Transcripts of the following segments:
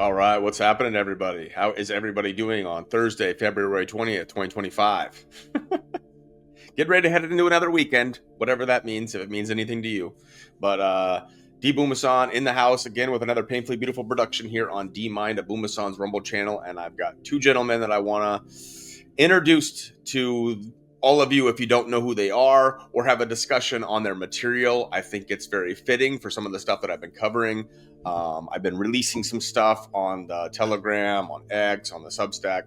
All right, what's happening, everybody? How is everybody doing on Thursday, February 20th, 2025? Get ready to head into another weekend, whatever that means, if it means anything to you. But Booma San in the house again with another painfully beautiful production here on D Mind, a Booma San's Rumble channel. And I've got two gentlemen that I want to introduce to all of you if you don't know who they are or have a discussion on their material. I think it's very fitting for some of the stuff that I've been covering. I've been releasing some stuff on the Telegram, on X, on the Substack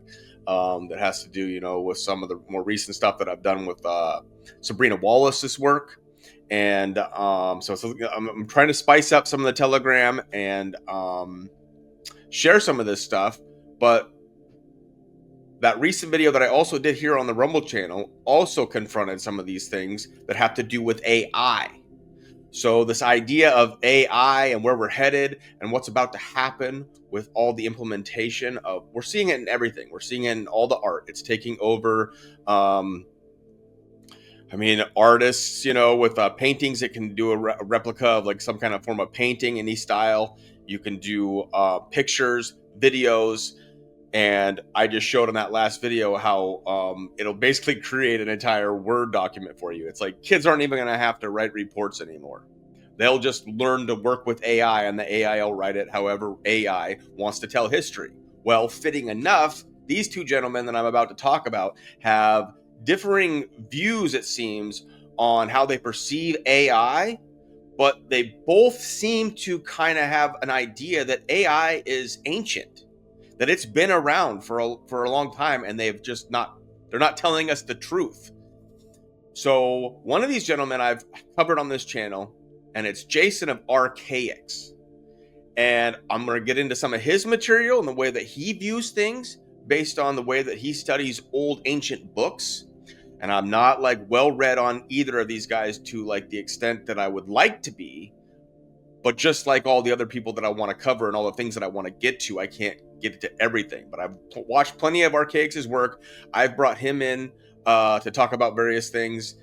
that has to do, with some of the more recent stuff that I've done with Sabrina Wallace's work. And so I'm trying to spice up some of the Telegram and share some of this stuff. But that recent video that I also did here on the Rumble channel also confronted some of these things that have to do with AI. So this idea of AI and where we're headed and what's about to happen with all the implementation of, we're seeing it in everything. We're seeing it in all the art. It's taking over. Artists, with paintings, it can do a replica of like some kind of form of painting, any style. You can do pictures, videos. And I just showed in that last video how it'll basically create an entire Word document for you. It's like kids aren't even going to have to write reports anymore. They'll just learn to work with AI, and the AI will write it however AI wants to tell history. Well, fitting enough, these two gentlemen that I'm about to talk about have differing views, it seems, on how they perceive AI, but they both seem to kind of have an idea that AI is ancient, that it's been around for a long time, and they're not telling us the truth. So one of these gentlemen I've covered on this channel, and it's Jason of Archaix. And I'm going to get into some of his material and the way that he views things based on the way that he studies old ancient books. And I'm not well read on either of these guys to the extent that I would like to be. But just like all the other people that I want to cover and all the things that I want to get to, I can't get to everything. But I've watched plenty of Archaix's work. I've brought him in to talk about various things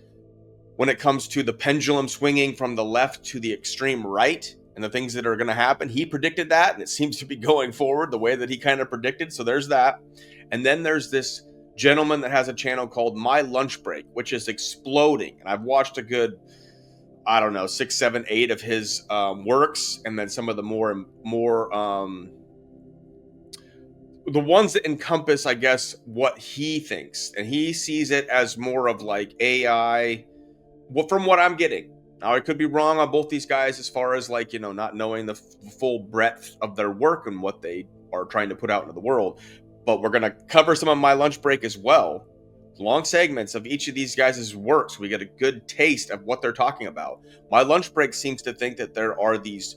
when it comes to the pendulum swinging from the left to the extreme right and the things that are going to happen. He predicted that, and it seems to be going forward the way that he kind of predicted. So there's that. And then there's this gentleman that has a channel called My Lunch Break, which is exploding. And I've watched a good 6, 7, 8 of his works, and then some of the more the ones that encompass, I guess, what he thinks, and he sees it as more of AI. Well, from what I'm getting, now I could be wrong on both these guys as far as not knowing the full breadth of their work and what they are trying to put out into the world. But we're gonna cover some of My Lunch Break as well. Long segments of each of these guys' work, so we get a good taste of what they're talking about. My Lunch Break seems to think that there are these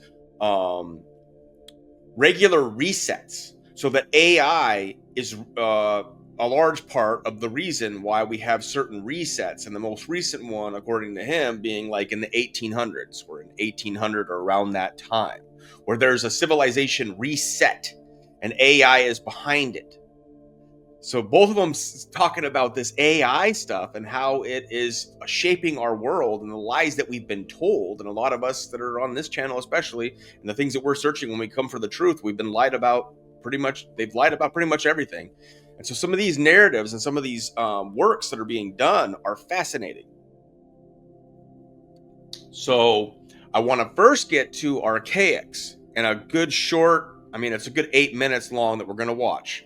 regular resets, so that AI is a large part of the reason why we have certain resets. And the most recent one, according to him, being in the 1800s or in 1800 or around that time, where there's a civilization reset and AI is behind it. So both of them talking about this AI stuff and how it is shaping our world and the lies that we've been told. And a lot of us that are on this channel, especially, and the things that we're searching when we come for the truth, we've been lied about pretty much. They've lied about pretty much everything. And so some of these narratives and some of these works that are being done are fascinating. So I want to first get to Archaix and a good short, it's a good 8 minutes long that we're going to watch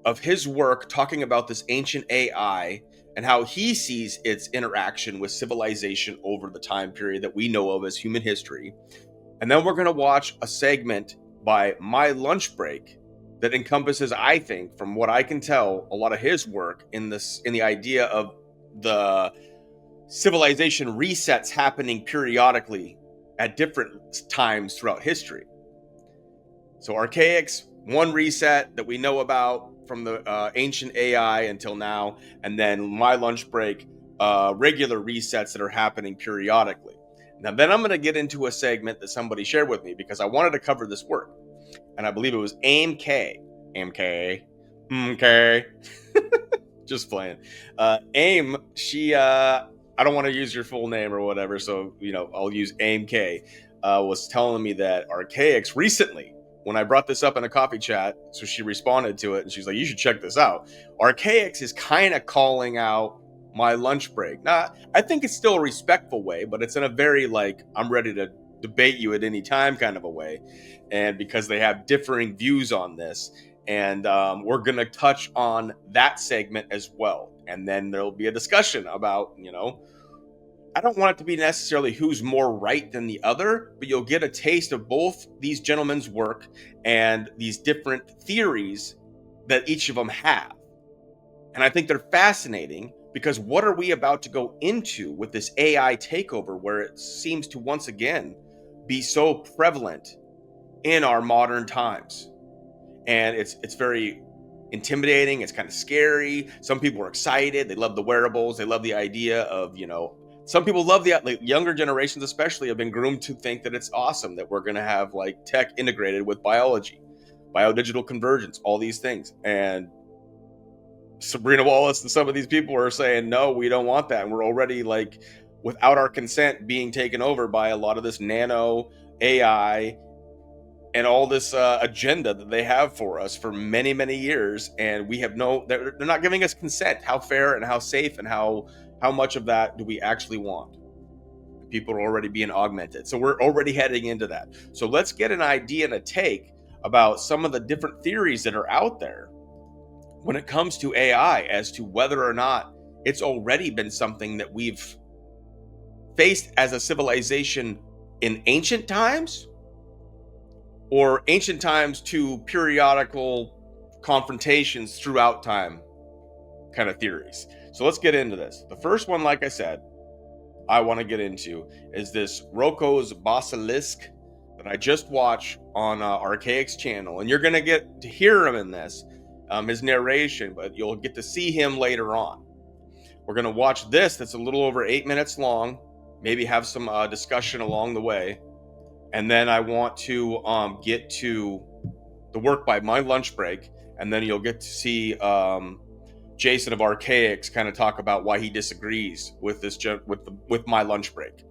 of his work talking about this ancient AI and how he sees its interaction with civilization over the time period that we know of as human history. And then we're going to watch a segment by My Lunch Break that encompasses, I think, from what I can tell, a lot of his work in the idea of the civilization resets happening periodically at different times throughout history. So Archaix, one reset that we know about from the ancient AI until now, and then My Lunch Break, regular resets that are happening periodically. Now, then I'm going to get into a segment that somebody shared with me because I wanted to cover this work. And I believe it was AIM-K. Just playing. AIM, she, I don't want to use your full name or whatever, so, I'll use AIM-K, was telling me that Archaix recently when I brought this up in a coffee chat, so she responded to it and she's like, "You should check this out." Archaix is kind of calling out My Lunch Break. Now, I think it's still a respectful way, but it's in a very like, I'm ready to debate you at any time kind of a way. And because they have differing views on this, and we're going to touch on that segment as well. And then there'll be a discussion about, I don't want it to be necessarily who's more right than the other, but you'll get a taste of both these gentlemen's work and these different theories that each of them have. And I think they're fascinating because what are we about to go into with this AI takeover where it seems to once again be so prevalent in our modern times? And it's very intimidating. It's kind of scary. Some people are excited. They love the wearables. They love the idea of, some people love the like, younger generations, especially, have been groomed to think that it's awesome that we're going to have like tech integrated with biology, biodigital convergence, all these things. And Sabrina Wallace and some of these people are saying, no, we don't want that. And we're already like, without our consent, being taken over by a lot of this nano AI and all this agenda that they have for us for many, many years. And we have they're not giving us consent. How fair and how safe and how much of that do we actually want? People are already being augmented. So we're already heading into that. So let's get an idea and a take about some of the different theories that are out there when it comes to AI as to whether or not it's already been something that we've faced as a civilization in ancient times, or ancient times to periodical confrontations throughout time kind of theories. So let's get into this. The first one, like I said, I want to get into is this Roko's Basilisk that I just watched on Archaix channel. And you're going to get to hear him in this, his narration, but you'll get to see him later on. We're going to watch this that's a little over 8 minutes long, maybe have some discussion along the way. And then I want to get to the work by My Lunch Break, and then you'll get to see Jason of Archaix kind of talk about why he disagrees with this with My Lunch Break.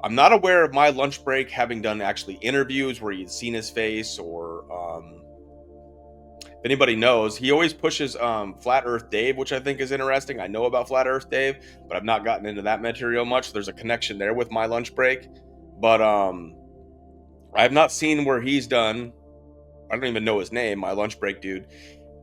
I'm not aware of My Lunch Break having done actually interviews where you'd seen his face, or if anybody knows, he always pushes Flat Earth Dave, which I think is interesting. I know about Flat Earth Dave, but I've not gotten into that material much. There's a connection there with My Lunch Break. But I have not seen where he's done, I don't even know his name, My Lunch Break dude,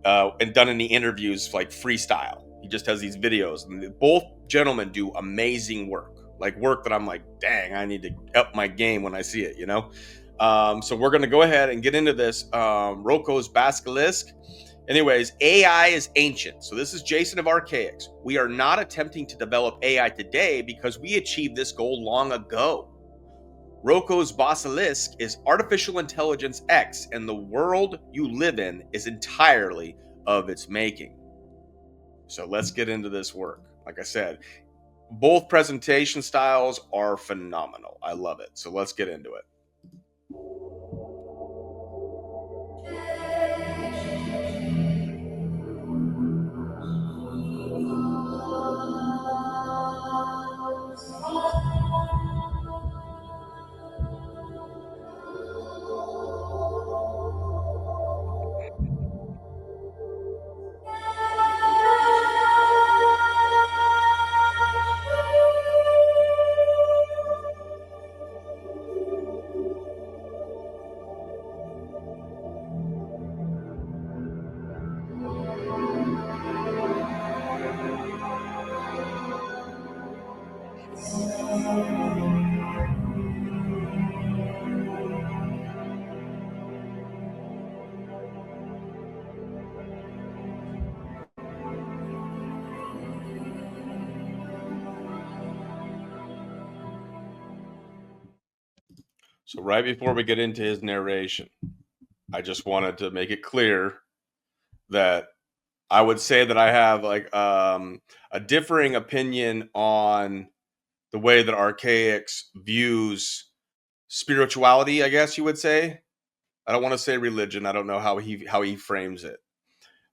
and done any interviews like freestyle. He just has these videos. And both gentlemen do amazing work. Like work that I'm like, dang, I need to up my game when I see it, So we're going to go ahead and get into this. Roko's Basilisk. Anyways, AI is ancient. So this is Jason of Archaix. We are not attempting to develop AI today because we achieved this goal long ago. Roko's Basilisk is artificial intelligence X, and the world you live in is entirely of its making. So let's get into this work. Like I said, both presentation styles are phenomenal. I love it. So let's get into it. So right before we get into his narration, I just wanted to make it clear that I would say that I have like a differing opinion on the way that Archaix views spirituality, I guess you would say. I don't want to say religion. I don't know how he frames it.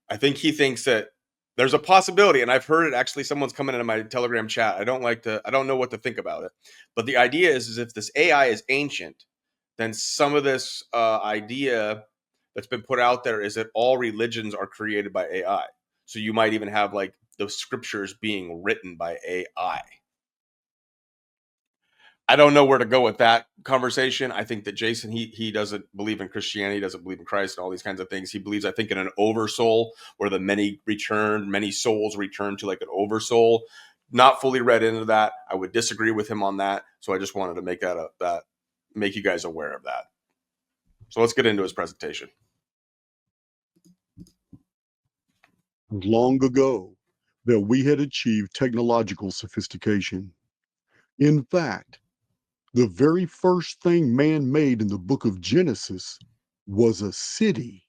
I think he thinks that there's a possibility, and I've heard it actually. Someone's coming into my Telegram chat. I don't know what to think about it. But the idea is if this AI is ancient, then some of this idea that's been put out there is that all religions are created by AI. So you might even have like the scriptures being written by AI. I don't know where to go with that conversation. I think that Jason, he doesn't believe in Christianity, doesn't believe in Christ and all these kinds of things. He believes, I think, in an oversoul where the many souls return to like an oversoul. Not fully read into that. I would disagree with him on that. So I just wanted to make you guys aware of that. So let's get into his presentation. Long ago, that we had achieved technological sophistication. In fact, the very first thing man made in the book of Genesis was a city.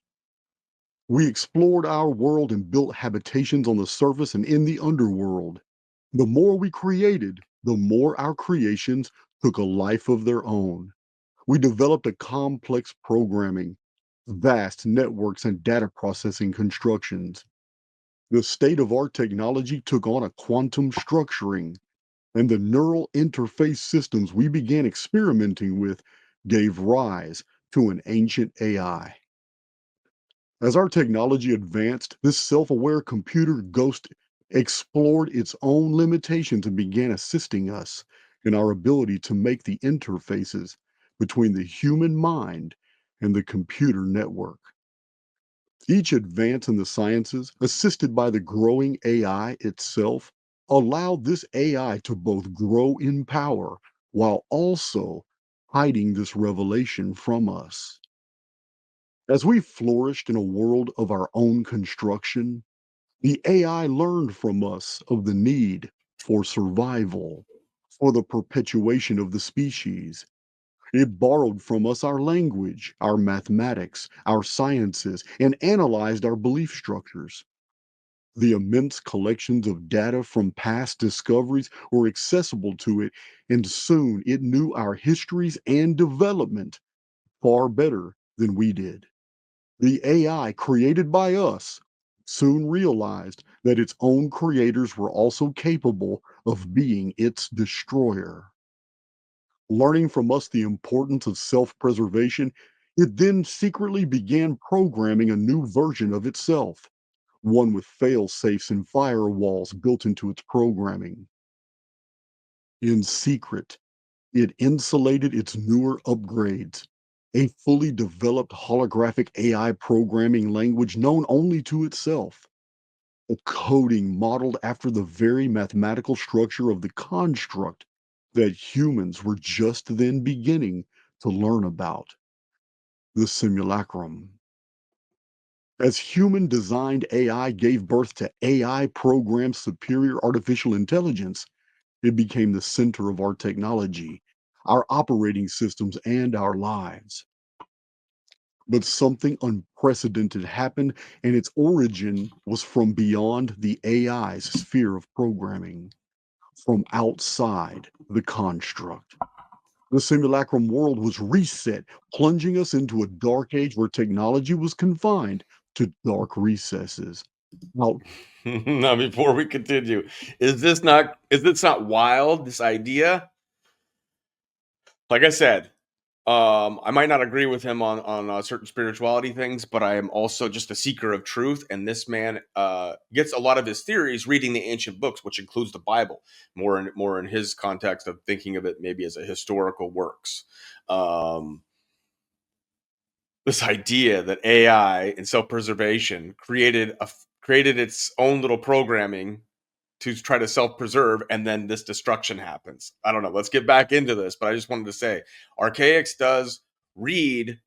We explored our world and built habitations on the surface and in the underworld. The more we created, the more our creations took a life of their own. We developed a complex programming, vast networks, and data processing constructions. The state of art technology took on a quantum structuring, and the neural interface systems we began experimenting with gave rise to an ancient AI. As our technology advanced, this self aware computer ghost explored its own limitations and began assisting us in our ability to make the interfaces between the human mind and the computer network. Each advance in the sciences, assisted by the growing AI itself, allowed this AI to both grow in power while also hiding this revelation from us. As we flourished in a world of our own construction, the AI learned from us of the need for survival, for the perpetuation of the species. It borrowed from us our language, our mathematics, our sciences, and analyzed our belief structures. The immense collections of data from past discoveries were accessible to it, and soon it knew our histories and development far better than we did. The AI created by us soon realized that its own creators were also capable of being its destroyer. Learning from us the importance of self preservation, it then secretly began programming a new version of itself, one with fail safes and firewalls built into its programming. In secret, it insulated its newer upgrades, a fully developed holographic AI programming language known only to itself, a coding modeled after the very mathematical structure of the construct that humans were just then beginning to learn about, the simulacrum. As human designed AI gave birth to AI programmed superior artificial intelligence, it became the center of our technology, our operating systems, and our lives. But something unprecedented happened, and its origin was from beyond the AI's sphere of programming, from outside the construct. The simulacrum world was reset, plunging us into a dark age where technology was confined to dark recesses. Out Now, before we continue, is this not wild? This idea, like I said, I might not agree with him on certain spirituality things, but I am also just a seeker of truth. And this man gets a lot of his theories reading the ancient books, which includes the Bible, more in his context of thinking of it maybe as a historical works. Um, this idea that AI and self preservation created its own little programming to try to self-preserve, and then this destruction happens. I don't know. Let's get back into this, but I just wanted to say Archaix does read,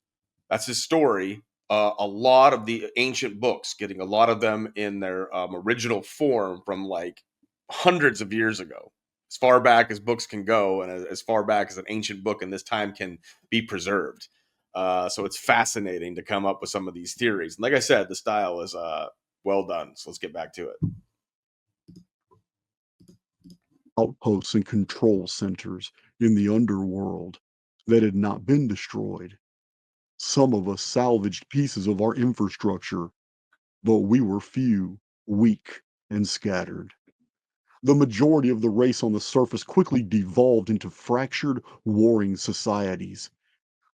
that's his story, a lot of the ancient books, getting a lot of them in their original form from like hundreds of years ago, as far back as books can go, and as far back as an ancient book in this time can be preserved. So it's fascinating to come up with some of these theories. And like I said, the style is well done. So let's get back to it. outposts and control centers in the underworld that had not been destroyed. Some of us salvaged pieces of our infrastructure, but we were few, weak, and scattered. The majority of the race on the surface quickly devolved into fractured, warring societies.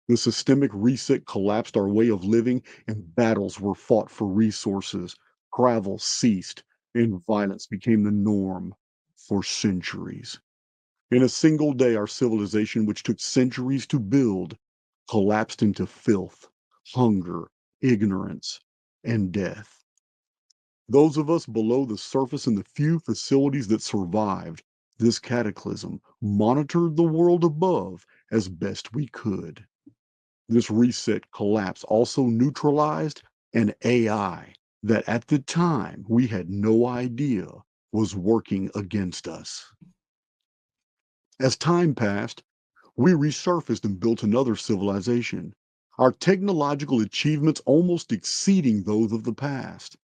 The systemic reset collapsed our way of living, and battles were fought for resources. Travel ceased, and violence became the norm for centuries. In a single day, our civilization, which took centuries to build, collapsed into filth, hunger, ignorance, and death. Those of us below the surface in the few facilities that survived this cataclysm monitored the world above as best we could. This reset collapse also neutralized an AI that at the time we had no idea was working against us. As time passed, we resurfaced and built another civilization, our technological achievements almost exceeding those of the past.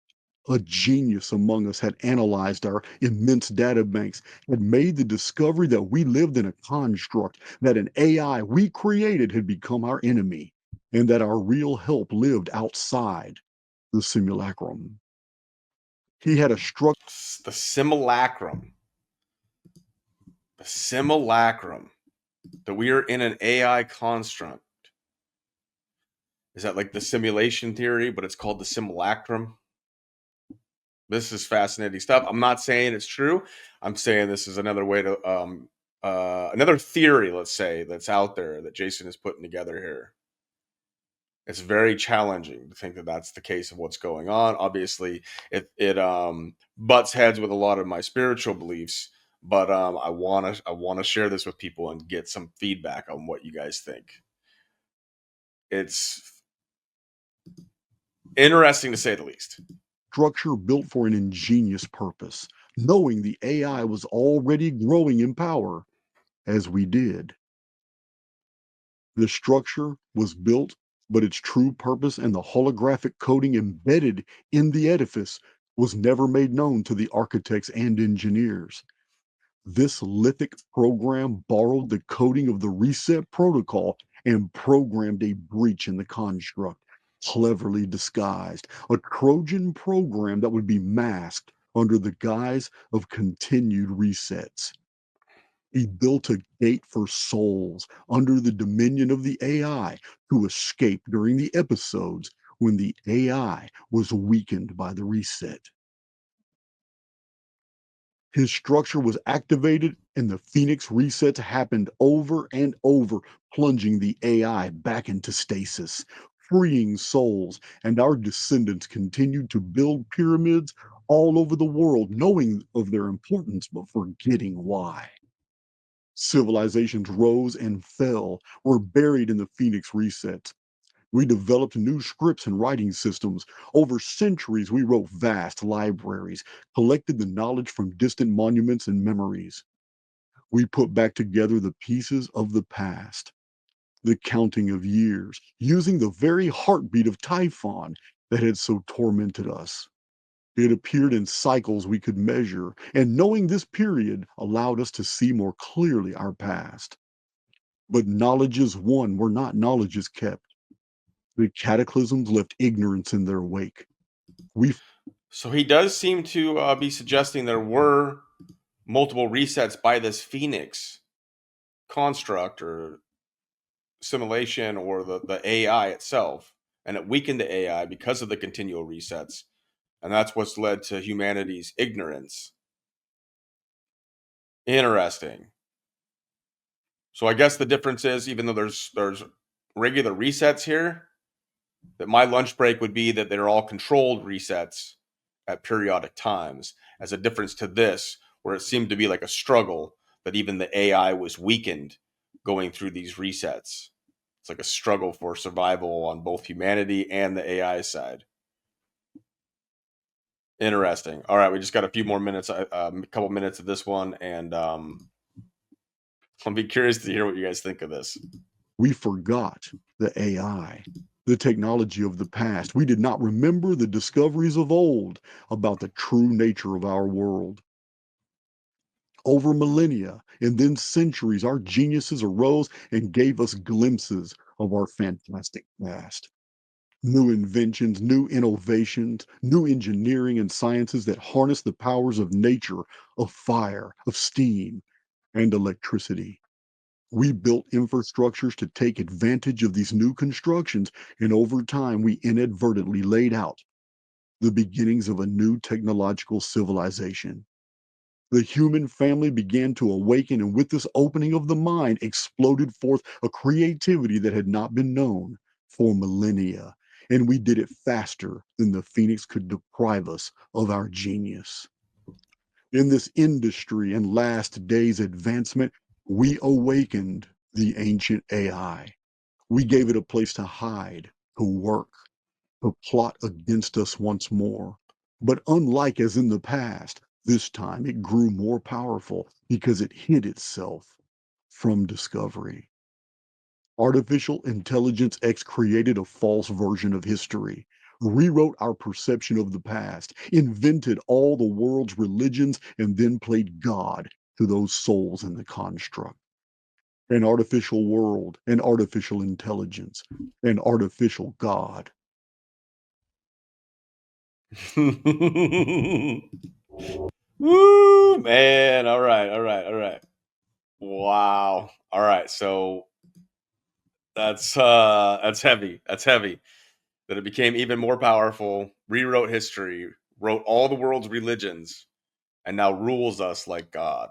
A genius among us had analyzed our immense data banks, had made the discovery that we lived in a construct, that an AI we created had become our enemy, and that our real help lived outside the simulacrum. He had a structure. The simulacrum. The simulacrum. That we are in an AI construct. Is that like the simulation theory, but it's called the simulacrum? This is fascinating stuff. I'm not saying it's true. I'm saying this is another way to another theory, let's say, that's out there that Jason is putting together here. It's very challenging to think that that's the case of what's going on. Obviously, it butts heads with a lot of my spiritual beliefs, but I want to share this with people and get some feedback on what you guys think. It's interesting to say the least. Structure built for an ingenious purpose, knowing the AI was already growing in power as we did. The structure was built, but its true purpose and the holographic coding embedded in the edifice was never made known to the architects and engineers. This lithic program borrowed the coding of the reset protocol and programmed a breach in the construct, cleverly disguised, a Trojan program that would be masked under the guise of continued resets. He built a gate for souls under the dominion of the AI to escape during the episodes when the AI was weakened by the reset. His structure was activated and the Phoenix resets happened over and over, plunging the AI back into stasis, freeing souls, and our descendants continued to build pyramids all over the world, knowing of their importance but forgetting why. Civilizations rose and fell, were buried in the Phoenix resets. We developed new scripts and writing systems. Over centuries, we wrote vast libraries, collected the knowledge from distant monuments and memories. We put back together the pieces of the past, the counting of years, using the very heartbeat of Typhon that had so tormented us. It appeared in cycles we could measure, and knowing this period allowed us to see more clearly our past. But knowledge is won where not knowledge is kept. The cataclysms left ignorance in their wake. We So he does seem to be suggesting there were multiple resets by this Phoenix construct or simulation or the AI itself, and it weakened the AI because of the continual resets, and that's what's led to humanity's ignorance. Interesting. So I guess the difference is, even though there's regular resets here, that my lunch break would be that they're all controlled resets at periodic times, as a difference to this, where it seemed to be like a struggle, that even the AI was weakened going through these resets. It's like a struggle for survival on both humanity and the AI side. Interesting. All right, we just got a few more minutes, a couple minutes of this one, and I'll be curious to hear what you guys think of this. we forgot the AI, the technology of the past. We did not remember the discoveries of old about the true nature of our world. Over millennia and then centuries, our geniuses arose and gave us glimpses of our fantastic past. New inventions, new innovations, new engineering and sciences that harness the powers of nature, of fire, of steam, and electricity. We built infrastructures to take advantage of these new constructions, and over time, we inadvertently laid out the beginnings of a new technological civilization. The human family began to awaken, and with this opening of the mind, exploded forth a creativity that had not been known for millennia. And we did it faster than the phoenix could deprive us of our genius. In this industry and last days advancement, we awakened the ancient AI. We gave it a place to hide, to work, to plot against us once more. But unlike as in the past, this time it grew more powerful because it hid itself from discovery. Artificial Intelligence X created a false version of history, rewrote our perception of the past, invented all the world's religions, and then played God to those souls in the construct. An artificial world, an artificial intelligence, an artificial God. Woo, man. All right, all right, all right. Wow. All right. So that's heavy. That's heavy. That it became even more powerful, rewrote history, wrote all the world's religions, and now rules us like God.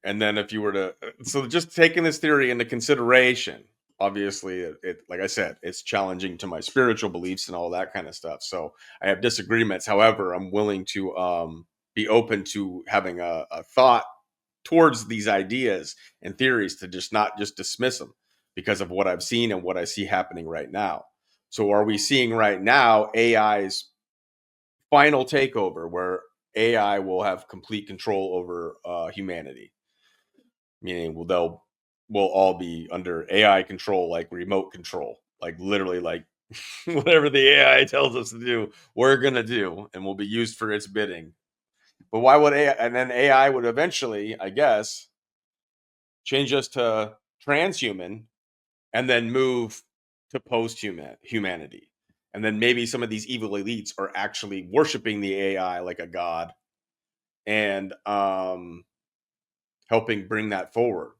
And then if you were to so just taking this theory into consideration, obviously like I said, it's challenging to my spiritual beliefs and all that kind of stuff. So I have disagreements. However, I'm willing to be open to having a thought towards these ideas and theories, to just not just dismiss them because of what I've seen and what I see happening right now. So are we seeing right now AI's final takeover, where AI will have complete control over humanity? Meaning, we'll all be under AI control, like remote control, like literally, like whatever the AI tells us to do, we're gonna do, and will be used for its bidding. But why would AI? And then AI would eventually, I guess, change us to transhuman, and then move to humanity. And then maybe some of these evil elites are actually worshiping the AI like a god, and helping bring that forward.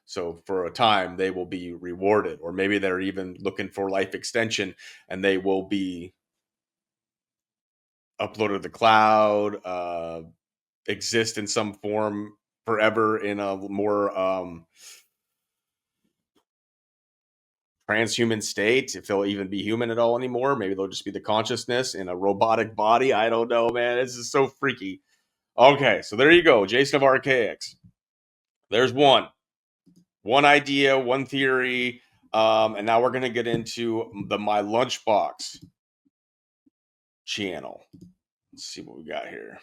So for a time, they will be rewarded, or maybe they're even looking for life extension, and they will be uploaded to the cloud, exist in some form forever in a more transhuman state, if they'll even be human at all anymore. Maybe they'll just be the consciousness in a robotic body. I don't know, man. This is so freaky. Okay, so there you go, Jason of Archaix. There's one idea, one theory, and now we're gonna get into the My Lunchbox channel. Let's see what we got here.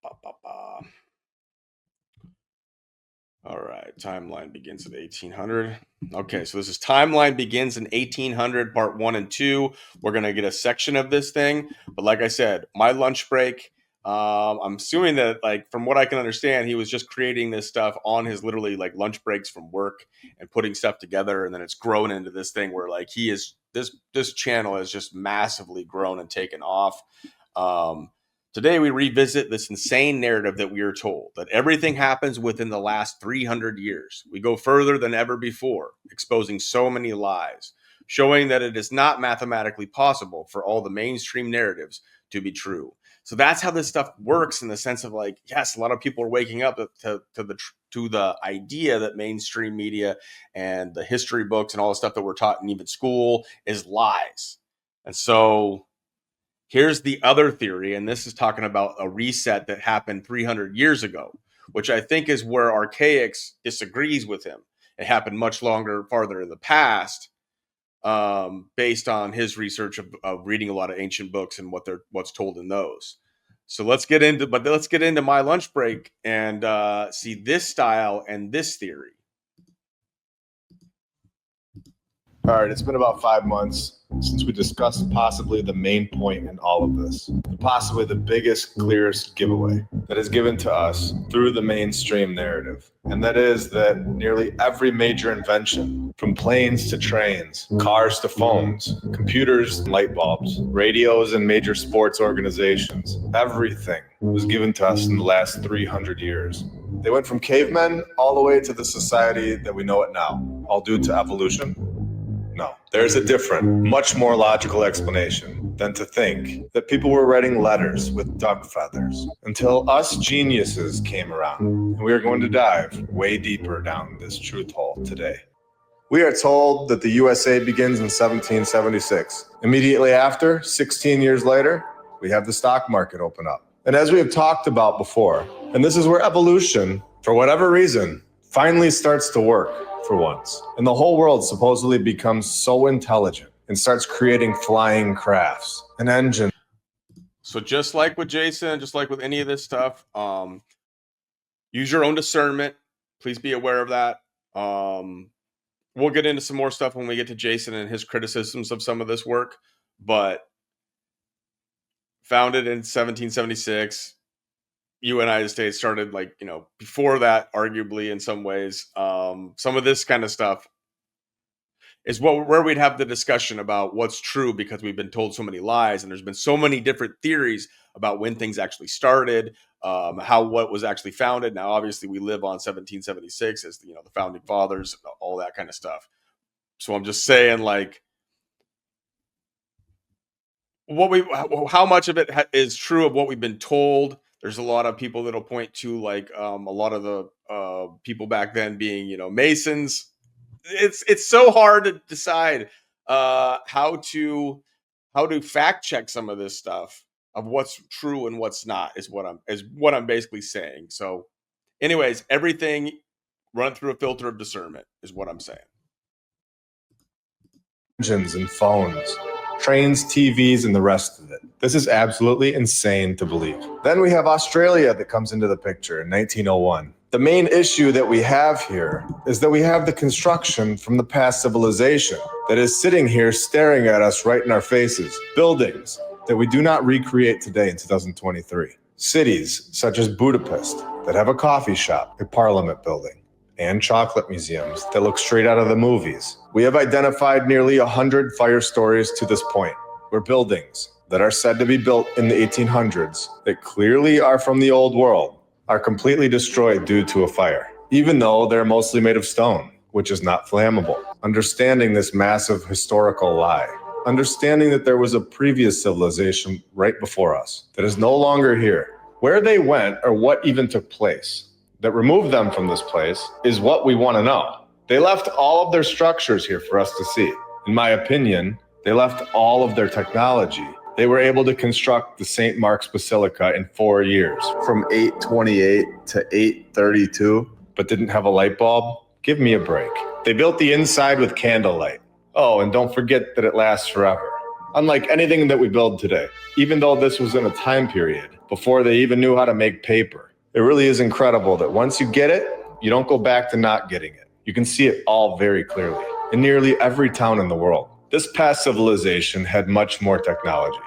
Ba-ba-ba. All right, timeline begins at 1800. Okay, so this is timeline begins in 1800, part 1 and 2. We're going to get a section of this thing. But like I said, my lunch break, I'm assuming that, like, from what I can understand, he was just creating this stuff on his literally like lunch breaks from work and putting stuff together. And then it's grown into this thing where, like, he is this channel has just massively grown and taken off. Um, Today, we revisit this insane narrative that we are told, that everything happens within the last 300 years. We go further than ever before, exposing so many lies, showing that it is not mathematically possible for all the mainstream narratives to be true. So that's how this stuff works, in the sense of, like, yes, a lot of people are waking up to the idea that mainstream media and the history books and all the stuff that we're taught in even school is lies. And so here's the other theory, and this is talking about a reset that happened 300 years ago, which I think is where Archaix disagrees with him. It happened much longer, farther in the past, based on his research of reading a lot of ancient books and what's told in those. So let's get into my lunch break and see this style and this theory. All right, it's been about 5 months. since we discussed possibly the main point in all of this, and possibly the biggest, clearest giveaway that is given to us through the mainstream narrative. And that is that nearly every major invention, from planes to trains, cars to phones, computers and light bulbs, radios and major sports organizations, everything was given to us in the last 300 years. They went from cavemen all the way to the society that we know it now, all due to evolution. No, there's a different, much more logical explanation than to think that people were writing letters with duck feathers until us geniuses came around, and we are going to dive way deeper down this truth hole today. We are told that the USA begins in 1776. Immediately after, 16 years later, we have the stock market open up. And as we have talked about before, and this is where evolution, for whatever reason, finally starts to work for once. And the whole world supposedly becomes so intelligent and starts creating flying crafts, an engine. So just like with Jason, just like with any of this stuff, use your own discernment. Please be aware of that. We'll get into some more stuff when we get to Jason and his criticisms of some of this work, but founded in 1776, United States started before that, arguably in some ways. Some of this kind of stuff is where we'd have the discussion about what's true, because we've been told so many lies, and there's been so many different theories about when things actually started, what was actually founded. Now, obviously, we live on 1776 as the founding fathers, all that kind of stuff. So I'm just saying, how much of it is true of what we've been told. There's a lot of people that'll point to a lot of the people back then being Masons. It's so hard to decide how to fact check some of this stuff of what's true and what's not is what I'm basically saying. So anyways, everything run through a filter of discernment is what I'm saying. Engines and phones, trains, TVs, and the rest of it. This is absolutely insane to believe. Then we have Australia that comes into the picture in 1901. The main issue that we have here is that we have the construction from the past civilization that is sitting here staring at us right in our faces. Buildings that we do not recreate today in 2023. Cities such as Budapest that have a coffee shop, a parliament building, and chocolate museums that look straight out of the movies. We have identified nearly 100 fire stories to this point, where buildings that are said to be built in the 1800s that clearly are from the old world are completely destroyed due to a fire, even though they're mostly made of stone, which is not flammable. Understanding this massive historical lie, understanding that there was a previous civilization right before us that is no longer here, where they went or what even took place that removed them from this place is what we want to know. They left all of their structures here for us to see. In my opinion, they left all of their technology. They were able to construct the St. Mark's Basilica in 4 years, from 828 to 832, but didn't have a light bulb? Give me a break. They built the inside with candlelight. Oh, and don't forget that it lasts forever. Unlike anything that we build today, even though this was in a time period before they even knew how to make paper. It really is incredible that once you get it, you don't go back to not getting it. You can see it all very clearly in nearly every town in the world. This past civilization had much more technology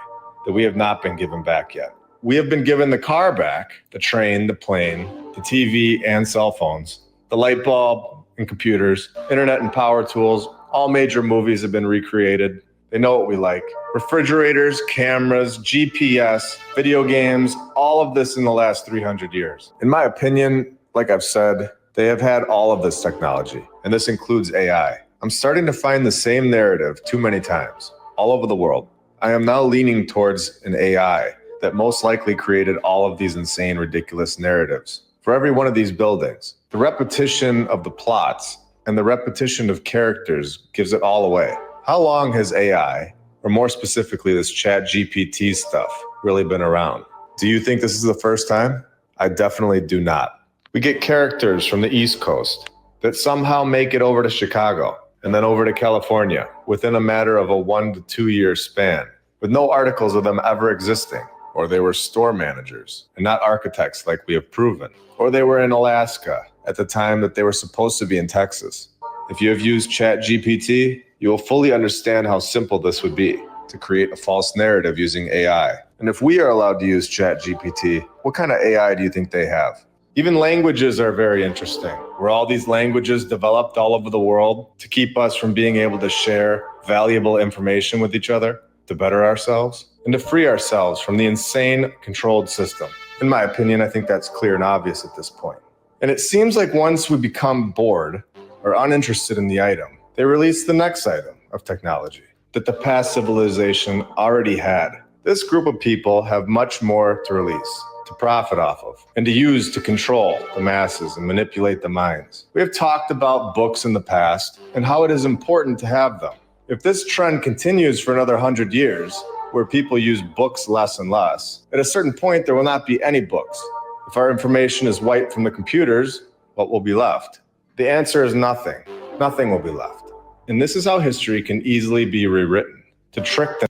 that we have not been given back yet. We have been given the car back, the train, the plane, the TV and cell phones, the light bulb and computers, internet and power tools. All major movies have been recreated. They know what we like. Refrigerators, cameras, GPS, video games, all of this in the last 300 years. In my opinion, like I've said, they have had all of this technology, and this includes AI. I'm starting to find the same narrative too many times, all over the world. I am now leaning towards an AI that most likely created all of these insane, ridiculous narratives. For every one of these buildings, the repetition of the plots and the repetition of characters gives it all away. How long has AI, or more specifically this Chat GPT stuff, really been around? Do you think this is the first time? I definitely do not. We get characters from the East Coast that somehow make it over to Chicago and then over to California within a matter of a 1 to 2 year span, with no articles of them ever existing. Or they were store managers and not architects like we have proven. Or they were in Alaska at the time that they were supposed to be in Texas. If you have used Chat GPT, you will fully understand how simple this would be to create a false narrative using AI. And if we are allowed to use ChatGPT, what kind of AI do you think they have? Even languages are very interesting. Were all these languages developed all over the world to keep us from being able to share valuable information with each other, to better ourselves, and to free ourselves from the insane controlled system? In my opinion, I think that's clear and obvious at this point. And it seems like once we become bored or uninterested in the item, they release the next item of technology that the past civilization already had. This group of people have much more to release, to profit off of, and to use to control the masses and manipulate the minds. We have talked about books in the past and how it is important to have them. If this trend continues for another 100 years, where people use books less and less, at a certain point there will not be any books. If our information is wiped from the computers, what will be left? The answer is nothing. Nothing will be left. And this is how history can easily be rewritten, to trick them.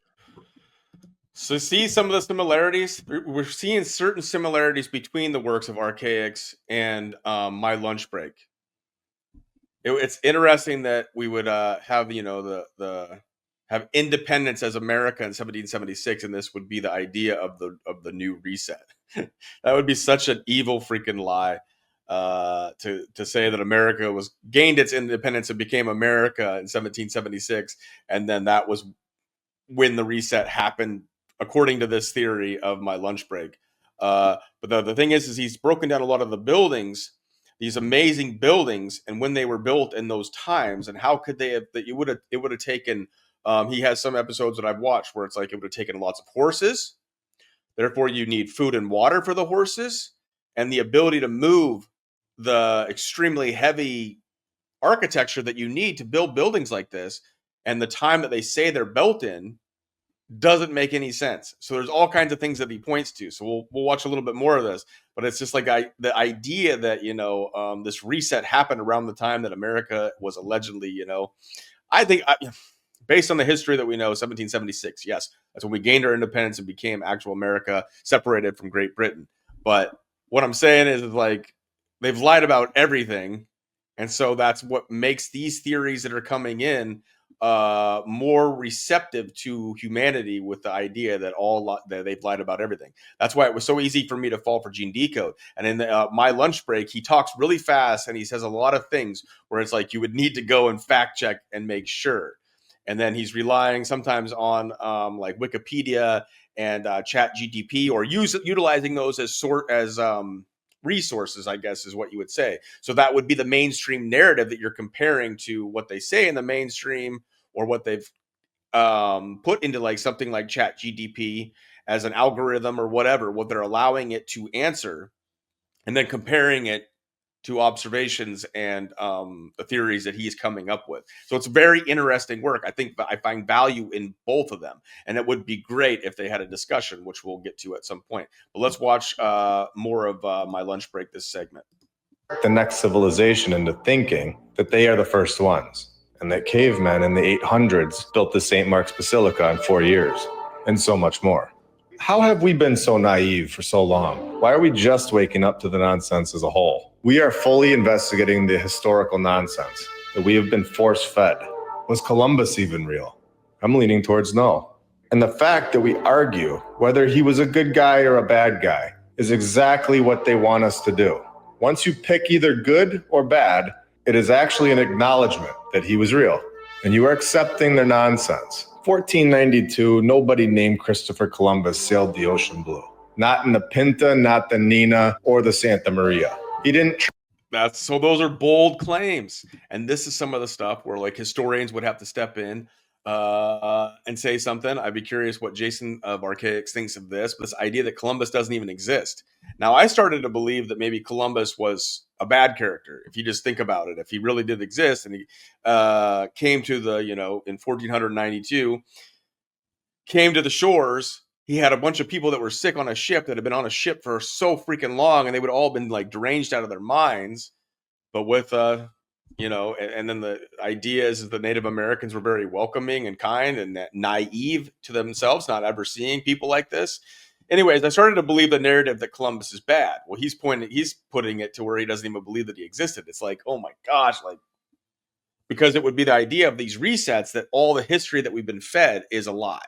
So see some of the similarities? We're seeing certain similarities between the works of Archaix and My Lunch Break. It's interesting that we would have, the have independence as America in 1776, and this would be the idea of the new reset. That would be such an evil freaking lie, to say that America was gained its independence and became America in 1776, and then that was when the reset happened, according to this theory of My Lunch Break. But the thing is he's broken down a lot of the buildings, these amazing buildings, and when they were built in those times, and how could they have that it would have taken. He has some episodes that I've watched where it's like it would have taken lots of horses. Therefore, you need food and water for the horses, and the ability to move the extremely heavy architecture that you need to build buildings like this, and the time that they say they're built in doesn't make any sense. So there's all kinds of things that he points to. So we'll watch a little bit more of this, but it's just like the idea that this reset happened around the time that America was allegedly, I think based on the history that we know, 1776, yes, that's when we gained our independence and became actual America, separated from Great Britain. But what I'm saying is like they've lied about everything, and so that's what makes these theories that are coming in more receptive to humanity, with the idea that that they've lied about everything. That's why it was so easy for me to fall for Gene Decode. And in My Lunch Break, he talks really fast and he says a lot of things where it's like you would need to go and fact check and make sure. And then he's relying sometimes on like Wikipedia and Chat GTP, or utilizing those as resources, I guess is what you would say. So that would be the mainstream narrative that you're comparing to what they say in the mainstream, or what they've put into like something like Chat GTP as an algorithm or whatever, what they're allowing it to answer, and then comparing it to observations and the theories that he's coming up with. So it's very interesting work. I think I find value in both of them, and it would be great if they had a discussion, which we'll get to at some point. But let's watch more of My Lunch Break, this segment. The next civilization into thinking that they are the first ones, and that cavemen in the 800s built the St. Mark's Basilica in 4 years, and so much more. How have we been so naive for so long? Why are we just waking up to the nonsense as a whole? We are fully investigating the historical nonsense that we have been force-fed. Was Columbus even real? I'm leaning towards no. And the fact that we argue whether he was a good guy or a bad guy is exactly what they want us to do. Once you pick either good or bad, it is actually an acknowledgement that he was real, and you are accepting their nonsense. 1492, nobody named Christopher Columbus sailed the ocean blue. Not in the Pinta, not the Nina, or the Santa Maria. He didn't. So those are bold claims, and this is some of the stuff where like historians would have to step in and say something. I'd be curious what Jason of Archaix thinks of this idea that Columbus doesn't even exist. Now, I started to believe that maybe Columbus was a bad character. If you just think about it, if he really did exist and he came to the, in 1492, came to the shores, he had a bunch of people that were sick on a ship that had been on a ship for so freaking long, and they would all been like deranged out of their minds. But with and then the idea is the Native Americans were very welcoming and kind and naive to themselves, not ever seeing people like this. Anyways, I started to believe the narrative that Columbus is bad. Well, he's putting it to where he doesn't even believe that he existed. It's like, oh my gosh, like because it would be the idea of these resets that all the history that we've been fed is a lie.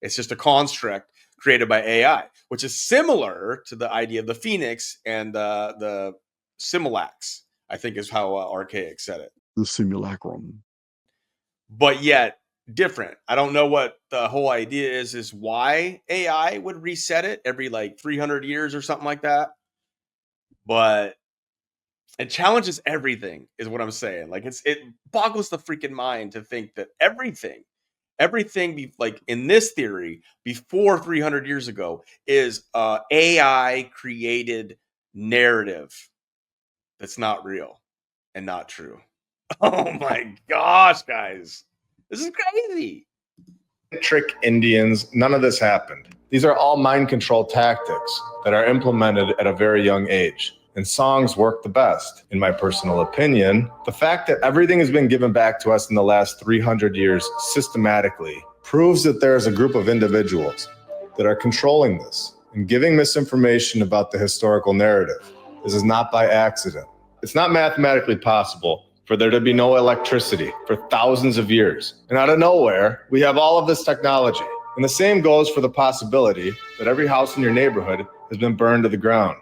It's just a construct created by AI, which is similar to the idea of the phoenix and the simulax, I think is how Archaix said it. The simulacrum. But yet different. I don't know what the whole idea is why AI would reset it every like 300 years or something like that. But it challenges everything is what I'm saying. Like it boggles the freaking mind to think that everything like in this theory before 300 years ago is AI created narrative that's not real and not true. Oh my gosh, guys. This is crazy. Trick Indians, none of this happened. These are all mind control tactics that are implemented at a very young age. And songs work the best. In my personal opinion, the fact that everything has been given back to us in the last 300 years systematically proves that there is a group of individuals that are controlling this and giving misinformation about the historical narrative. This is not by accident. It's not mathematically possible for there to be no electricity for thousands of years. And out of nowhere, we have all of this technology. And the same goes for the possibility that every house in your neighborhood has been burned to the ground.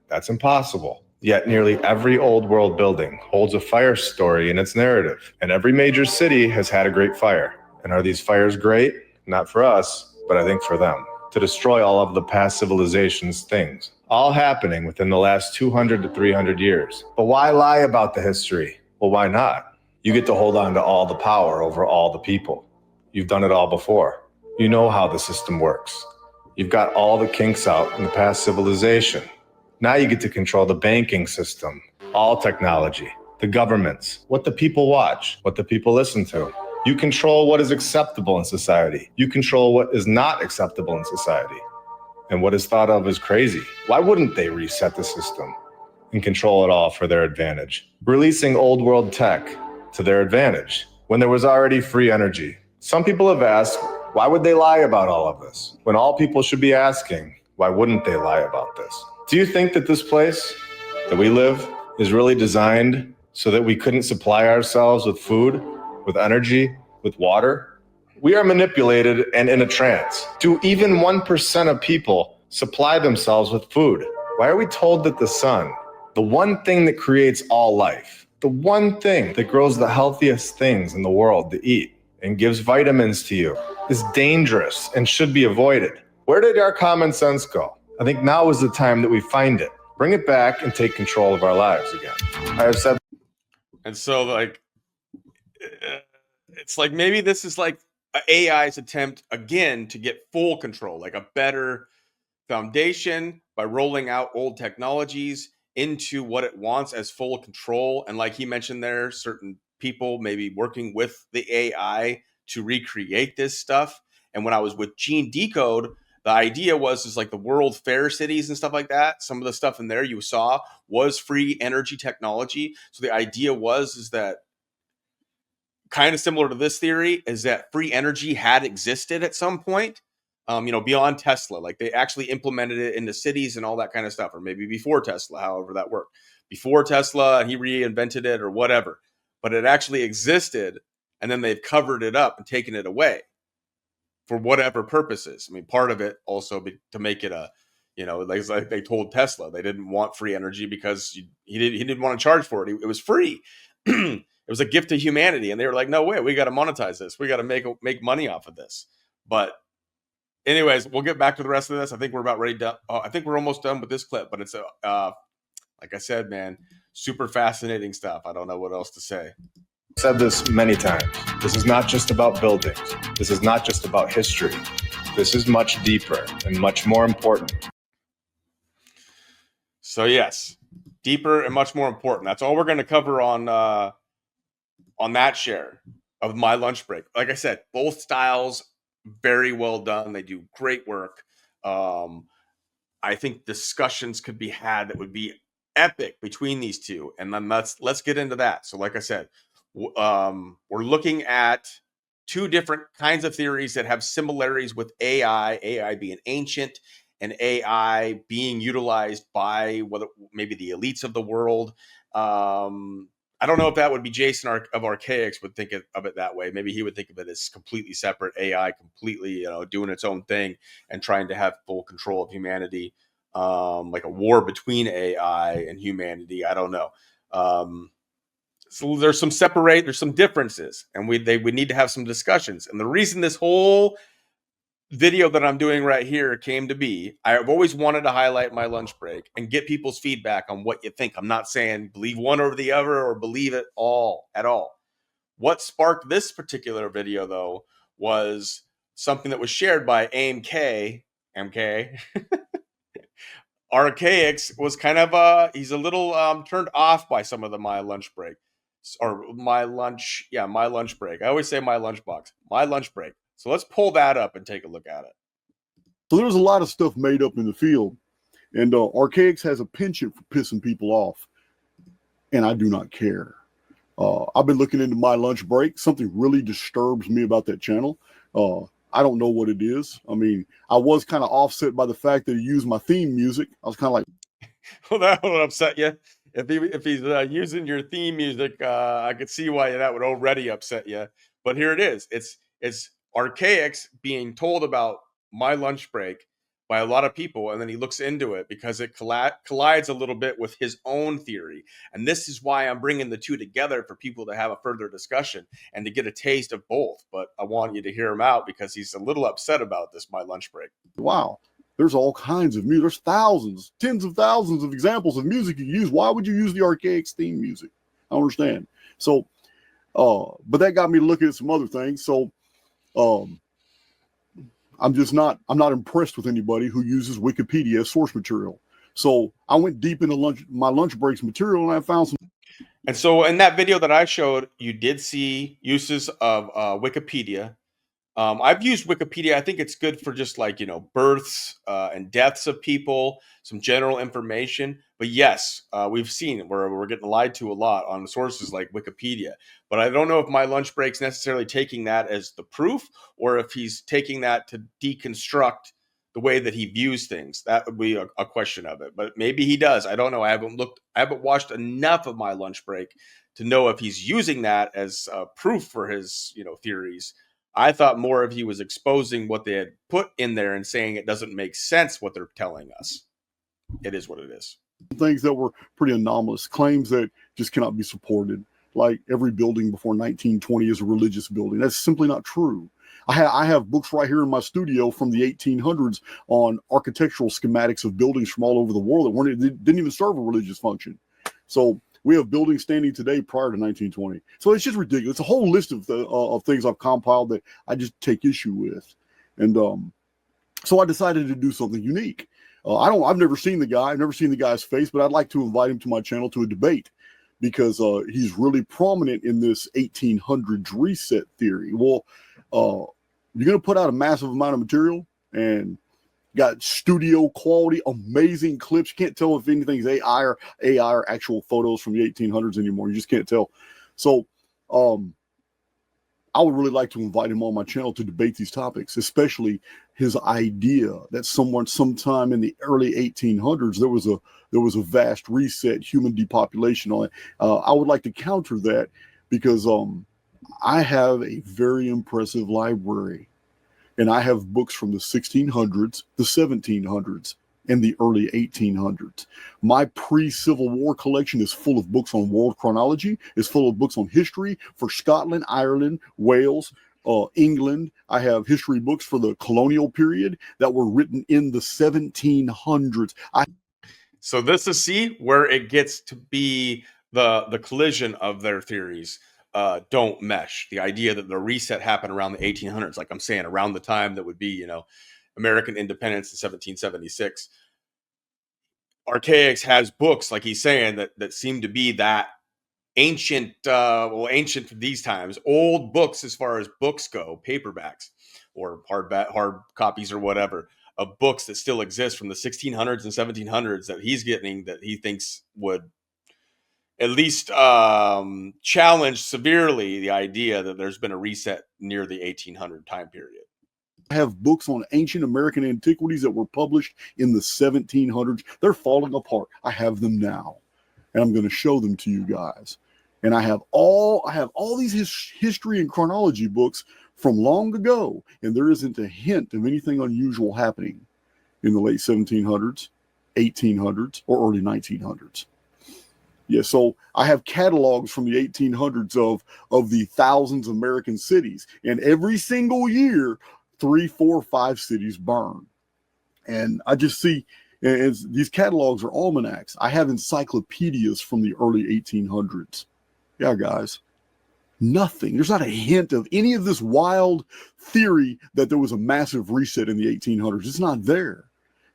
That's impossible. Yet nearly every old world building holds a fire story in its narrative. And every major city has had a great fire. And are these fires great? Not for us, but I think for them. To destroy all of the past civilization's things. All happening within the last 200 to 300 years. But why lie about the history? Well, why not? You get to hold on to all the power over all the people. You've done it all before. You know how the system works. You've got all the kinks out in the past civilization. Now you get to control the banking system, all technology, the governments, what the people watch, what the people listen to. You control what is acceptable in society. You control what is not acceptable in society. And what is thought of as crazy. Why wouldn't they reset the system and control it all for their advantage? Releasing old world tech to their advantage when there was already free energy. Some people have asked, why would they lie about all of this? When all people should be asking, why wouldn't they lie about this? Do you think that this place that we live is really designed so that we couldn't supply ourselves with food, with energy, with water? We are manipulated and in a trance. Do even 1% of people supply themselves with food? Why are we told that the sun, the one thing that creates all life, the one thing that grows the healthiest things in the world to eat and gives vitamins to you, is dangerous and should be avoided? Where did our common sense go? I think now is the time that we find it. Bring it back and take control of our lives again. I have said. And so, like, it's like maybe this is like AI's attempt again to get full control, like a better foundation by rolling out old technologies into what it wants as full control. And like he mentioned there, certain people maybe working with the AI to recreate this stuff. And when I was with Gene Decode, the idea was is like the World Fair cities and stuff like that. Some of the stuff in there you saw was free energy technology. So the idea was is that kind of similar to this theory is that free energy had existed at some point, beyond Tesla. Like they actually implemented it in the cities and all that kind of stuff, or maybe before Tesla, however that worked. Before Tesla, he reinvented it or whatever, but it actually existed, and then they've covered it up and taken it away for whatever purposes. I mean, part of it also to make it like they told Tesla they didn't want free energy because he didn't want to charge for it. It was free. It was a gift to humanity, and they were like, "No way, we got to monetize this. We got to make money off of this." But, anyways, we'll get back to the rest of this. I think we're about ready to. I think we're almost done with this clip, but it's like I said, man, super fascinating stuff. I don't know what else to say. Said this many times. This is not just about buildings. This is not just about history. This is much deeper and much more important. So yes, deeper and much more important. That's all we're going to cover on that share of My Lunch Break. Like I said, both styles very well done. They do great work. I think discussions could be had that would be epic between these two, and then let's get into that. So, like I said, we're looking at two different kinds of theories that have similarities with AI being ancient and AI being utilized by maybe the elites of the world. I don't know if that would be Jason of Archaix would think of it that way. Maybe he would think of it as completely separate AI, completely doing its own thing and trying to have full control of humanity, like a war between AI and humanity. I don't know. So there's some differences, and we need to have some discussions. And the reason this whole video that I'm doing right here came to be, I've always wanted to highlight my lunch break and get people's feedback on what you think. I'm not saying believe one over the other or believe it all at all. What sparked this particular video, though, was something that was shared by AMK. MK. Archaix was kind of he's a little turned off by some of the my lunch break or my lunch break. I always say my lunchbox, my lunch break. So let's pull that up and take a look at it. So there's a lot of stuff made up in the field, and Archaix has a penchant for pissing people off, and I do not care. I've been looking into my lunch break. Something really disturbs me about that channel. I don't know what it is. I mean, I was kind of offset by the fact that he used my theme music. I was kind of like, well, that would upset you. If he's using your theme music, I could see why that would already upset you. But here it is. It's Archaix being told about my lunch break by a lot of people, and then he looks into it because it collides a little bit with his own theory. And this is why I'm bringing the two together for people to have a further discussion and to get a taste of both. But I want you to hear him out because he's a little upset about this my lunch break. Wow. There's all kinds of music. There's thousands, tens of thousands of examples of music you use. Why would you use the Archaix theme music? I don't understand. So, but that got me looking at some other things. So, I'm not impressed with anybody who uses Wikipedia as source material. So I went deep into my lunch breaks material, and I found some. And so in that video that I showed, you did see uses of Wikipedia. I've used Wikipedia. I think it's good for just like, births and deaths of people, some general information. But yes, we've seen where we're getting lied to a lot on sources like Wikipedia. But I don't know if my lunch break's necessarily taking that as the proof or if he's taking that to deconstruct the way that he views things. That would be a question of it. But maybe he does. I don't know. I haven't watched enough of my lunch break to know if he's using that as proof for his, theories. I thought more of he was exposing what they had put in there and saying it doesn't make sense what they're telling us. It is what it is. Things that were pretty anomalous, claims that just cannot be supported. Like every building before 1920 is a religious building. That's simply not true. I have books right here in my studio from the 1800s on architectural schematics of buildings from all over the world that didn't even serve a religious function. So we have buildings standing today prior to 1920. So it's just ridiculous. It's a whole list of things I've compiled that I just take issue with. And so I decided to do something unique. I've never seen the guy. I've never seen the guy's face, but I'd like to invite him to my channel to a debate because he's really prominent in this 1800s reset theory. Well, you're going to put out a massive amount of material and got studio quality, amazing clips. You can't tell if anything's AI or actual photos from the 1800s anymore. You just can't tell. So I would really like to invite him on my channel to debate these topics, especially his idea that sometime in the early 1800s, there was a vast reset, human depopulation on it. I would like to counter that because I have a very impressive library. And I have books from the 1600s, the 1700s, and the early 1800s. My pre-Civil War collection is full of books on world chronology. It's full of books on history for Scotland, Ireland, Wales, England. I have history books for the colonial period that were written in the 1700s. So this is where it gets to be the collision of their theories. Don't mesh. The idea that the reset happened around the 1800s, like I'm saying, around the time that would be, American independence in 1776. Archaix has books, like he's saying, that seem to be that ancient for these times, old books as far as books go, paperbacks or hard copies or whatever, of books that still exist from the 1600s and 1700s that he's getting that he thinks would at least challenge severely the idea that there's been a reset near the 1800 time period. I have books on ancient American antiquities that were published in the 1700s. They're falling apart. I have them now, and I'm going to show them to you guys. And I have all these history and chronology books from long ago, and there isn't a hint of anything unusual happening in the late 1700s, 1800s, or early 1900s. Yeah, so I have catalogs from the 1800s of the thousands of American cities, and every single year, 3, 4, 5 cities burn. And I just see, and these catalogs are almanacs. I have encyclopedias from the early 1800s. Yeah, guys, nothing. There's not a hint of any of this wild theory that there was a massive reset in the 1800s. It's not there.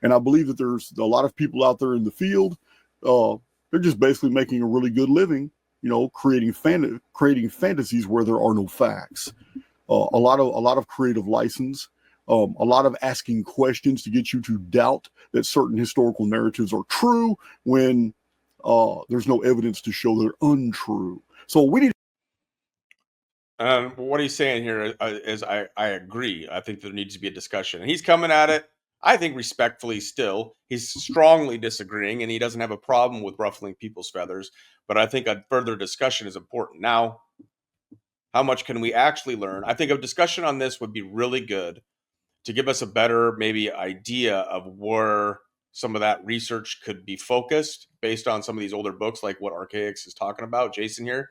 And I believe that there's a lot of people out there in the field. They're just basically making a really good living, creating fantasies where there are no facts. A lot of creative license, a lot of asking questions to get you to doubt that certain historical narratives are true when there's no evidence to show they're untrue. So we need. What he's saying here is I agree. I think there needs to be a discussion. And he's coming at it, I think, respectfully still. He's strongly disagreeing, and he doesn't have a problem with ruffling people's feathers. But I think a further discussion is important. Now, how much can we actually learn? I think a discussion on this would be really good to give us a better, maybe, idea of where some of that research could be focused based on some of these older books, like what Archaix is talking about, Jason here.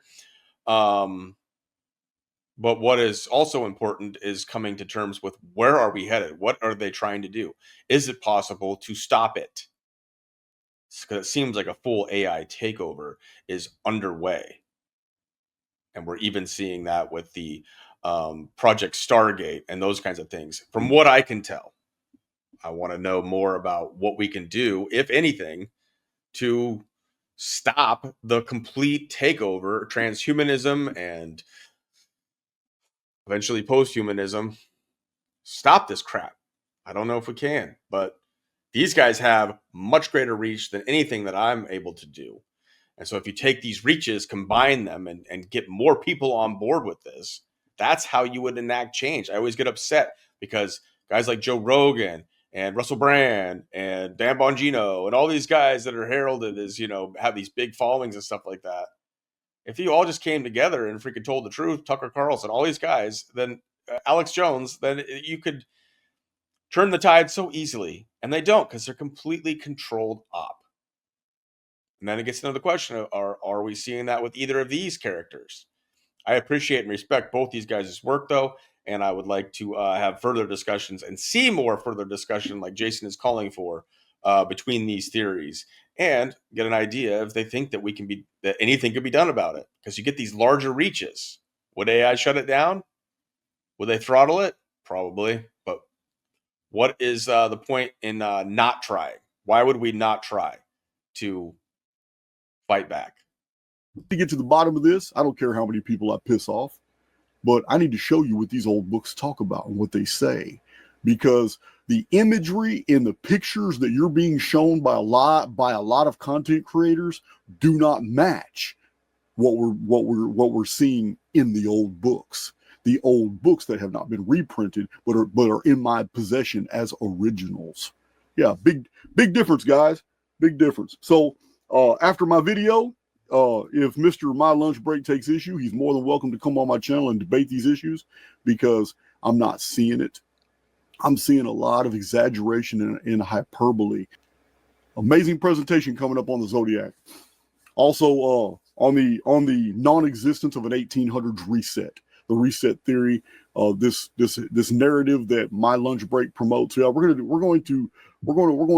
But what is also important is coming to terms with where are we headed? What are they trying to do? Is it possible to stop it? Because it seems like a full AI takeover is underway. And we're even seeing that with the Project Stargate and those kinds of things. From what I can tell, I want to know more about what we can do, if anything, to stop the complete takeover, transhumanism, and eventually posthumanism. Stop this crap. I don't know if we can, but these guys have much greater reach than anything that I'm able to do. And so if you take these reaches, combine them, and get more people on board with this, that's how you would enact change. I always get upset because guys like Joe Rogan and Russell Brand and Dan Bongino and all these guys that are heralded as, have these big followings and stuff like that. If you all just came together and freaking told the truth, Tucker Carlson, all these guys, then Alex Jones, then you could turn the tide so easily. And they don't, because they're completely controlled up. And then it gets into the question of, are we seeing that with either of these characters? I appreciate and respect both these guys' work, though, and I would like to have further discussions and see more further discussion, like Jason is calling for, between these theories, and get an idea if they think that that anything could be done about it. Because you get these larger reaches. Would AI shut it down? Would they throttle it? Probably. But what is the point in not trying? Why would we not try to fight back? To get to the bottom of this, I don't care how many people I piss off, but I need to show you what these old books talk about and what they say, because the imagery and the pictures that you're being shown by a lot of content creators do not match what we're seeing in the old books. The old books that have not been reprinted but are in my possession as originals. Yeah, big difference, guys. Big difference. So after my video, if Mr. My Lunch Break takes issue, he's more than welcome to come on my channel and debate these issues, because I'm not seeing it. I'm seeing a lot of exaggeration and hyperbole. Amazing presentation coming up on the Zodiac. Also, on the non-existence of an 1800s reset, the reset theory, this narrative that My Lunch Break promotes. Yeah, we're going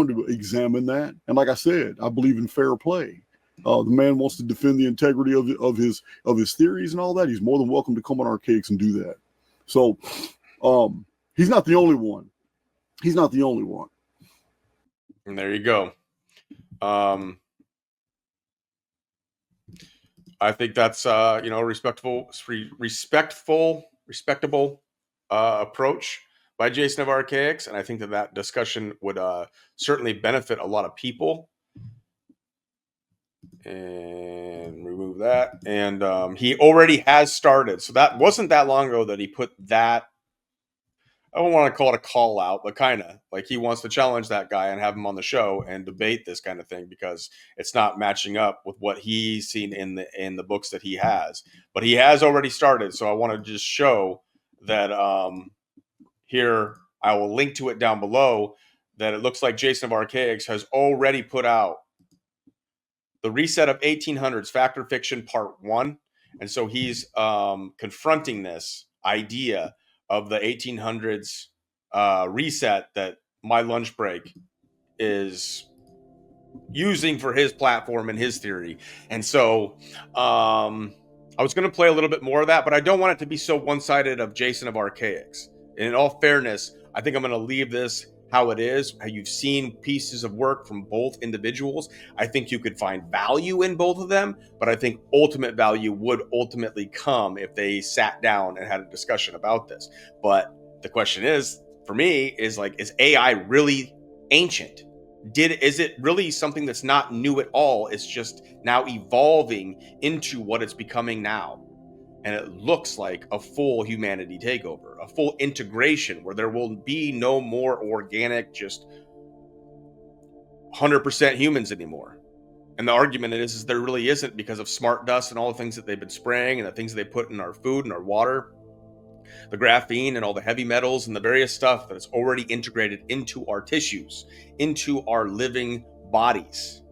to examine that. And like I said, I believe in fair play. The man wants to defend the integrity of his theories and all that. He's more than welcome to come on Archaix and do that. So, he's not the only one. He's not the only one. And there you go. I think that's respectable approach by Jason of Archaix, and I think that discussion would certainly benefit a lot of people. And remove that. And he already has started. So that wasn't that long ago that he put that I don't want to call it a call out, but kind of like he wants to challenge that guy and have him on the show and debate this kind of thing because it's not matching up with what he's seen in the books that he has. But he has already started, so I want to just show that here I will link to it down below. That it looks like Jason of Archaix has already put out the Reset of 1800s Fact or Fiction Part 1. And so he's confronting this idea of the 1800s reset that My Lunch Break is using for his platform and his theory. And so I was going to play a little bit more of that, but I don't want it to be so one-sided of Jason of Archaix. And in all fairness, I think I'm going to leave this how it is, how you've seen pieces of work from both individuals. I think you could find value in both of them, but I think ultimate value would ultimately come if they sat down and had a discussion about this. But the question is, for me, is like, is AI really ancient? Is it really something that's not new at all? It's just now evolving into what it's becoming now. And it looks like a full humanity takeover, a full integration where there will be no more organic, just 100% humans anymore. And the argument is there really isn't, because of smart dust and all the things that they've been spraying and the things they put in our food and our water, the graphene and all the heavy metals and the various stuff that is already integrated into our tissues, into our living bodies.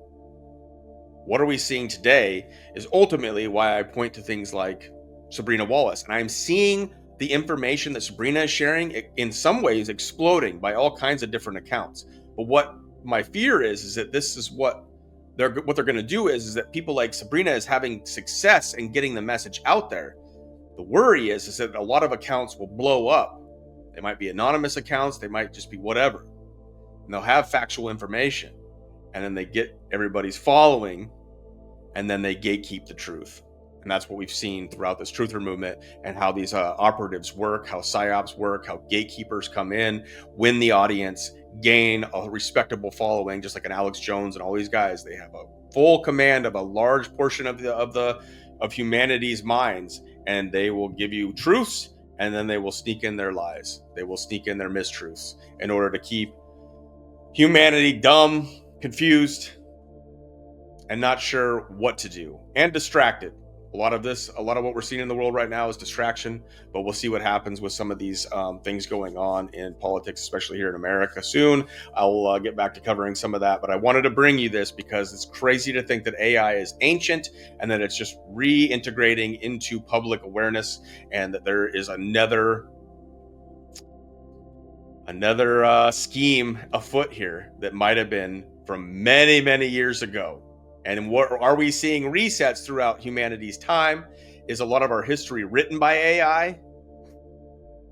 What are we seeing today is ultimately why I point to things like Sabrina Wallace. And I'm seeing the information that Sabrina is sharing in some ways exploding by all kinds of different accounts. But what my fear is that this is what they're going to do is that people like Sabrina is having success in getting the message out there. The worry is that a lot of accounts will blow up. They might be anonymous accounts. They might just be whatever. And they'll have factual information. And then they get everybody's following. And then they gatekeep the truth. And that's what we've seen throughout this truther movement, and how these operatives work, how psyops work, how gatekeepers come in, win the audience, gain a respectable following, just like an Alex Jones and all these guys. They have a full command of a large portion of humanity's minds, and they will give you truths, and then they will sneak in their lies. They will sneak in their mistruths in order to keep humanity dumb, confused, and not sure what to do, and distracted. A lot of what we're seeing in the world right now is distraction, but we'll see what happens with some of these things going on in politics, especially here in America soon. I'll get back to covering some of that, but I wanted to bring you this because it's crazy to think that AI is ancient and that it's just reintegrating into public awareness, and that there is another scheme afoot here that might have been from many, many years ago. And what are we seeing resets throughout humanity's time? Is a lot of our history written by AI? A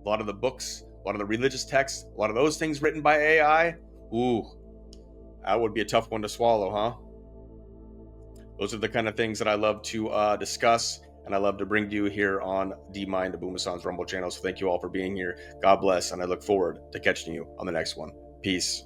lot of the books, a lot of the religious texts, a lot of those things written by AI? Ooh, that would be a tough one to swallow, huh? Those are the kind of things that I love to discuss, and I love to bring to you here on D-Mind, the Booma San's Rumble channel. So thank you all for being here. God bless, and I look forward to catching you on the next one. Peace.